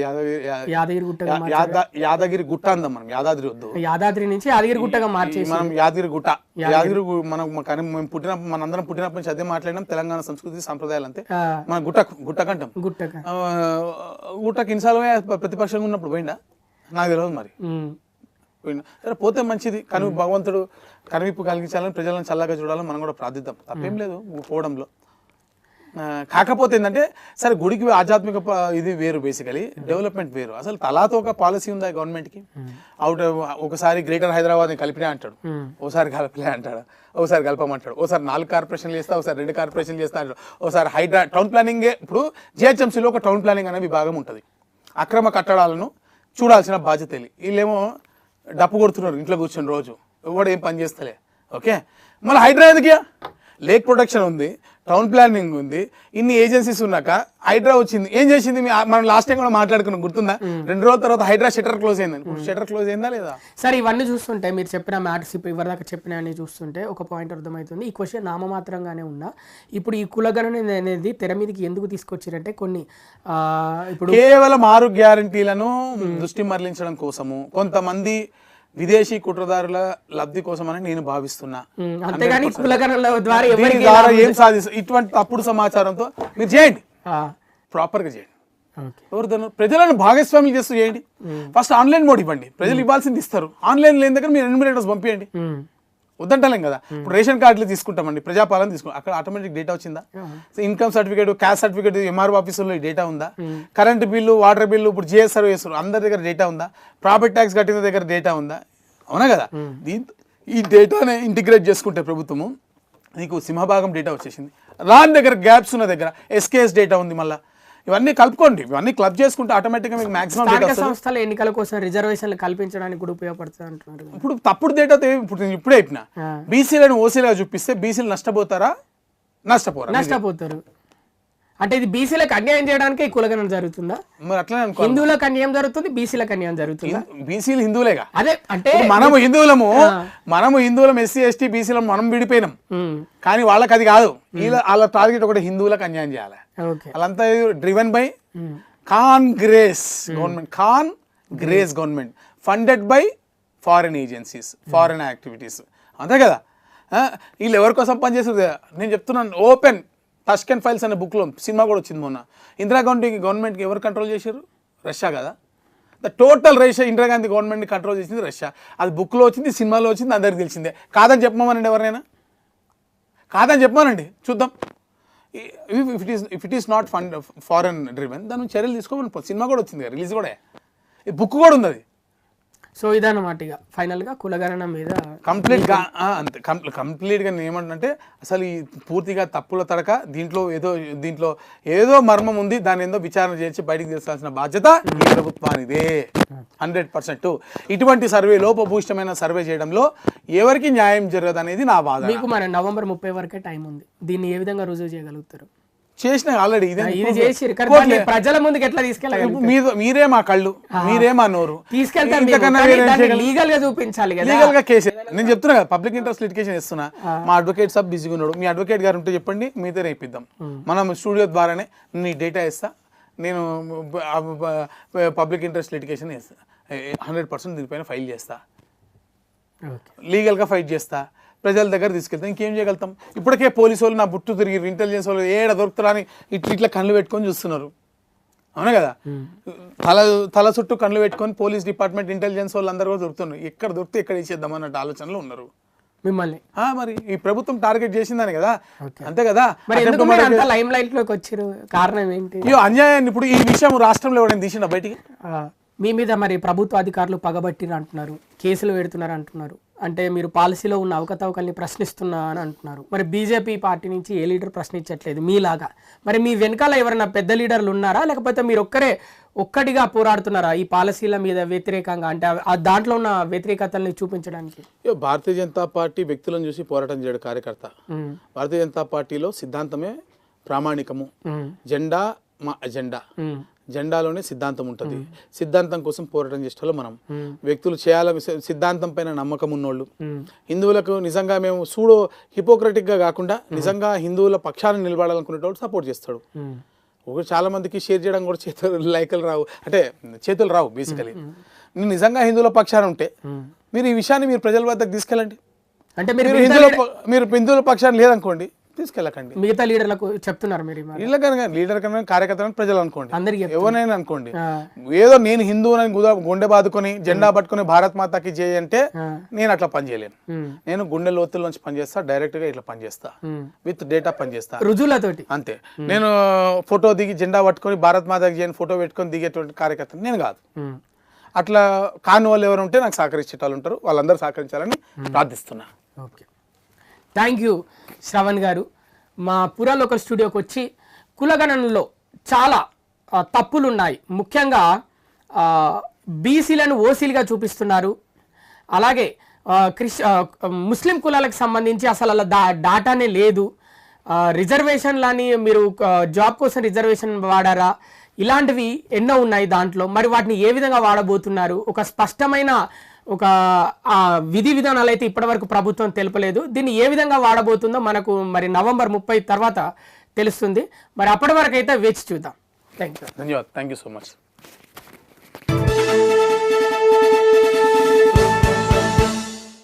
యాదగిరి గుట్ట అందాం మనం. యాదాద్రి వద్దు, యాదాద్రి నుంచి యాదగిరి గుట్టగా మార్చేసి మనం యాదగిరి గుట్ట. మనం మనందరం పుట్టినప్పటి నుంచి అదే మాట్లాడినాం. తెలంగాణ సంస్కృతి సంప్రదాయాలు అంతే. మన గుట్టకంటాం. గుట్టకి ఎన్నిసార్లు ప్రతిపక్షంగా ఉన్నప్పుడు పోయిందా? నాకు తెలియదు మరి. సరే పోతే మంచిది, కనువి భగవంతుడు కనువిప్పు కలిగించాలని, ప్రజలను చల్లగా చూడాలని మనం కూడా ప్రార్థిద్దాం, తప్పేం లేదు పోవడంలో. కాకపోతే ఏంటంటే సరే గుడికి ఆధ్యాత్మిక ఇది వేరు, బేసికలీ డెవలప్మెంట్ వేరు. అసలు తలాతో ఒక పాలసీ ఉందా గవర్నమెంట్కి? ఒకసారి గ్రేటర్ హైదరాబాద్ని కలిపినా అంటాడు, ఓసారి కలపలే అంటాడు, ఒకసారి కలపమంటాడు, ఒకసారి 4 కార్పొరేషన్లు చేస్తా, ఒకసారి 2 కార్పొరేషన్లు చేస్తా అంటాడు, ఒకసారి టౌన్ ప్లానింగే. ఇప్పుడు జిహెచ్ఎంసీలో ఒక టౌన్ ప్లానింగ్ అనే విభాగం ఉంటుంది. అక్రమ కట్టడాలను చూడాల్సిన బాధ్యత వీళ్ళేమో డప్పు కొడుతున్నారు ఇంట్లో కూర్చొని రోజు, ఎవడు ఏం పని చేస్తలే. ఓకే, మళ్ళీ హైడ్రా ఎందుకు? లేక్ ప్రొటెక్షన్ ఉంది, టౌన్ ప్లానింగ్ ఉంది, ఇన్ని ఏజెన్సీస్ ఉన్నాక హైడ్రా వచ్చింది. ఏం చేసింది? మనం లాస్ట్ టైం కూడా మాట్లాడుకున్నాం, గుర్తుందా? 2 రోజుల తర్వాత హైడ్రా షట్టర్ క్లోజ్ అయింది. షట్టర్ క్లోజ్ అయిందా లేదా? సరే, ఇవన్నీ చూస్తుంటే మీరు చెప్పిన మ్యాటర్స్ ఇప్పుడు ఇవరిదాకా చెప్పిన అన్ని చూస్తుంటే ఒక పాయింట్ అర్థమవుతుంది. ఈ క్వశ్చన్ నామమాత్రంగానే ఉన్నా ఇప్పుడు ఈ కులగణన అనేది తెర మీదకి ఎందుకు తీసుకొచ్చారంటే కొన్ని ఇప్పుడు కేవలం 6 గ్యారంటీలను దృష్టి మరలించడం కోసము, కొంతమంది విదేశీ కుట్రదారుల లబ్ధి కోసమని నేను భావిస్తున్నా. అంతేగాని కులగణన ద్వారా ఏం సాధిస్తారు? ఇటువంటి తప్పుడు సమాచారంతో మీరు చేయండి, ప్రాపర్ గా చేయండి. ఎవరు ప్రజలను భాగస్వామ్యం చేస్తూ చేయండి. ఫస్ట్ ఆన్లైన్ మోడ్ ఇవ్వండి, ప్రజలు ఇవ్వాల్సింది ఇస్తారు. ఆన్లైన్ లేని దగ్గర మీరు ఎన్యూమరేటర్స్ పంపించండి, వద్దంటలేం కదా. ఇప్పుడు రేషన్ కార్డులు తీసుకుంటామండి, ప్రజాపాలన తీసుకుంటాం, అక్కడ ఆటోమేటిక్ డేటా వచ్చిందా? Income certificate, caste certificate MRO ఆఫీసులో డేటా ఉందా? కరెంట్ బిల్లు, వాటర్ బిల్లు, ఇప్పుడు జిఎస్ సర్వీస్ అందరి దగ్గర డేటా ఉందా? ప్రాపర్టీ ట్యాక్స్ కట్టిన దగ్గర డేటా ఉందా? అవునా కదా. దీంతో ఈ డేటానే ఇంటిగ్రేట్ చేసుకుంటే ప్రభుత్వము నీకు సింహభాగం డేటా వచ్చేసింది. రాని దగ్గర గ్యాప్స్ ఉన్న దగ్గర ఎస్కేఎస్ డేటా ఉంది. మళ్ళీ ఇవన్నీ కలుపుకోండి, ఇవన్నీ క్లబ్ చేసుకుంటే ఆటోమేటిక్గా మీకు మాక్సిమం సంస్థల ఎన్నికల కోసం రిజర్వేషన్లు కల్పించడానికి కూడా ఉపయోగపడుతుంది అంటున్నారు. ఇప్పుడు తప్పుడు డేటా ఇప్పుడు నేను ఇప్పుడే చెప్పిన, బీసీలను ఓసీలుగా చూపిస్తే బీసీలు నష్టపోతారా? నష్టపోతారు. అంటే ఇది బీసీలకు అన్యాయం చేయడానికి కులగణన జరుగుతుందా? మరి అట్లా హిందువులకు అన్యాయం జరుగుతుంది, బీసీలకు అన్యాయం జరుగుతుంది. బీసీలు హిందువులేగా. అదే అంటే మనము హిందువులం ఎస్సీ ఎస్టీ బీసీలం మనం విడిపోయినాం, కానీ వాళ్ళకి అది కాదు. వాళ్ళ టార్గెట్ ఒకటి హిందువులకు అన్యాయం చేయాలి. వాళ్ళంతా driven by Congress government funded by foreign agencies, foreign activities, అంతే కదా. వీళ్ళు ఎవరి కోసం పనిచేస్తుంది? నేను చెప్తున్నాను ఓపెన్. టస్కెన్ ఫైల్స్ అనే బుక్లో సినిమా కూడా వచ్చింది మొన్న. ఇందిరాగాంధీ గవర్నమెంట్కి ఎవరు కంట్రోల్ చేశారు? రష్యా కదా. ద టోటల్ ఇందిరాగాంధీ గవర్నమెంట్ని కంట్రోల్ చేసింది రష్యా. అది బుక్లో వచ్చింది, సినిమాలో వచ్చింది, అందరికి తెలిసిందే. కాదని చెప్పమనండి, ఎవరైనా కాదని చెప్పమనండి, చూద్దాం. If it is not foreign driven, దాని చర్యలు తీసుకోమని సినిమా కూడా వచ్చింది, రిలీజ్ కూడా, ఈ బుక్ కూడా ఉంది అది. సో ఇదన్నమాట ఇక ఫైనల్గా కులగణన మీద కంప్లీట్గా నేను ఏమంటే అసలు ఈ పూర్తిగా తప్పుల తడక, దీంట్లో ఏదో మర్మం ఉంది, దాని ఏదో విచారణ చేసి బయటికి తీసుకోవాల్సిన బాధ్యత ఈ ప్రభుత్వానిదే 100%. ఇటువంటి సర్వే, లోపభూయిష్టమైన సర్వే చేయడంలో ఎవరికి న్యాయం జరగదు అనేది నా బాధ. మీకు మన నవంబర్ 30 వరకే టైం ఉంది, దీన్ని ఏ విధంగా రుజువు చేయగలుగుతారు? చేసిన ఆల్రెడీ ప్రజల ముందుకు ఎట్లా తీసుకెళ్ళాలి? మీరే మా కళ్ళు, మీరే మా నోరు, లీగల్ గా చూపించాలి. లీగల్ గా కేసు నేను చెప్తున్నా కదా, పబ్లిక్ ఇంట్రెస్ట్ లిటిగేషన్ ఇస్తున్నా. మా అడ్వకేట్ సబ్ బిజీగా ఉన్నాడు, మీ అడ్వకేట్ గారు ఉంటే చెప్పండి, మీతో రేపిద్దాం. మనం స్టూడియో ద్వారానే నీ డేటా ఇస్తా, నేను పబ్లిక్ ఇంట్రెస్ట్ లిటిగేషన్ ఇస్తా, 100% దీనిపైన ఫైల్ చేస్తా, లీగల్గా ఫైట్ చేస్తా, ప్రజల దగ్గర తీసుకెళ్తాం. ఇంకేం చేయగలుగుతాం? ఇప్పటికే పోలీసు వాళ్ళు నా బుట్టు తిరిగి, ఇంటెలిజెన్స్ వాళ్ళు ఏడ దొరుకుతారా అని ఇట్లా కళ్ళు పెట్టుకొని చూస్తున్నారు, అవునా కదా. తల చుట్టూ కళ్ళు పెట్టుకొని పోలీస్ డిపార్ట్మెంట్, ఇంటెలిజెన్స్ వాళ్ళు అందరూ కూడా దొరుకుతున్నారు. ఎక్కడ దొరికితే ఎక్కడ ఇచ్చేద్దాం అన్నట్టు ఆలోచనలో ఉన్నారు మిమ్మల్ని. మరి ఈ ప్రభుత్వం టార్గెట్ చేసిందని కదా, అంతే కదా. లైమ్ లైట్ లోకి వచ్చారు, కారణం ఏంటి? అన్యాయాన్ని ఇప్పుడు ఈ విషయం రాష్ట్రంలో ఎవరైనా తీసిండా బయటికి? మీ మీద మరి ప్రభుత్వ అధికారులు పగబట్టిరు అంటున్నారు, కేసులు పెడుతున్నారు అంటున్నారు, అంటే మీరు పాలసీలో ఉన్న అవకతవకల్ని ప్రశ్నిస్తున్నా అని అంటున్నారు. మరి బీజేపీ పార్టీ నుంచి ఏ లీడర్ ప్రశ్నించట్లేదు మీలాగా. మరి మీ వెనకాల ఎవరైనా పెద్ద లీడర్లు ఉన్నారా, లేకపోతే మీరు ఒక్కడిగా పోరాడుతున్నారా ఈ పాలసీల మీద వ్యతిరేకంగా? అంటే దాంట్లో ఉన్న వ్యతిరేకతల్ని చూపించడానికి. భారతీయ జనతా పార్టీ వ్యక్తులను చూసి పోరాటం చేయడం కార్యకర్త. భారతీయ జనతా పార్టీలో సిద్ధాంతమే ప్రామాణికము, జెండా మా అజెండా, జెండాలోనే సిద్ధాంతం ఉంటుంది. సిద్ధాంతం కోసం పోరాటం చేసేవాళ్ళు మనం. వ్యక్తులు చేయాలని సిద్ధాంతం పైన నమ్మకం ఉన్నోళ్ళు, హిందువులకు నిజంగా మేము సూడో హిపోక్రటిక్గా కాకుండా నిజంగా హిందువుల పక్షాన్ని నిలబడాలనుకునేటోళ్ళు సపోర్ట్ చేస్తాడు. చాలా మందికి షేర్ చేయడం కూడా చేతులు రావు బేసికలీ. నేను నిజంగా హిందువుల పక్షాన ఉంటే మీరు ఈ విషయాన్ని మీరు ప్రజల వద్దకు తీసుకెళ్ళండి. అంటే మీరు హిందువుల పక్షాన్ని లేదనుకోండి, తీసుకెళ్ళకండి. మిగతా లీడర్లకు చెప్తున్నారు మీరు మరి? లీడర్ కన్నా కార్యకర్తలను ప్రజలు అనుకోండి, అందరికీ ఎవరైనా అనుకోండి. ఏదో నేను హిందూ అని గుండె బాదుకొని జెండా పట్టుకొని భారత్ మాతాకి జై అంటే నేను అట్లా పని చేయలేను. నేను గుండె లోతుల్లోంచి పనిచేస్తా, డైరెక్ట్ గా ఇట్లా పనిచేస్తా, విత్ డేటా పనిచేస్తా, రుజువులతోటి. అంతే. నేను ఫోటో దిగి జెండా పట్టుకొని భారత్ మాతాకి జై అని ఫోటో పెట్టుకొని దిగేటువంటి కార్యకర్త నేను కాదు. అట్లా కాని వాళ్ళు ఎవరు ఉంటే నాకు సహకరించేటాలు ఉంటారు, వాళ్ళందరూ సహకరించాలని ప్రార్థిస్తున్నా. ఓకే, థ్యాంక్ యూ శ్రవణ్ గారు. మా పురాలోకల్ స్టూడియోకి వచ్చి కులగణనలో చాలా తప్పులు ఉన్నాయి, ముఖ్యంగా బీసీలను ఓసీలుగా చూపిస్తున్నారు. అలాగే ముస్లిం కులాలకు సంబంధించి అసలు అలా డాటానే లేదు. రిజర్వేషన్లని మీరు జాబ్ కోసం రిజర్వేషన్ వాడారా, ఇలాంటివి ఎన్నో ఉన్నాయి దాంట్లో. మరి వాటిని ఏ విధంగా వాడబోతున్నారు? ఒక స్పష్టమైన ఒక విధి విధానాలు అయితే ఇప్పటివరకు ప్రభుత్వం తెలుపలేదు. దీన్ని ఏ విధంగా వాడబోతుందో మనకు మరి నవంబర్ 30 తర్వాత తెలుస్తుంది. మరి అప్పటి వరకు అయితే వేచి చూద్దాం. Thank you. ధన్యవాదాలు. Thank you so much.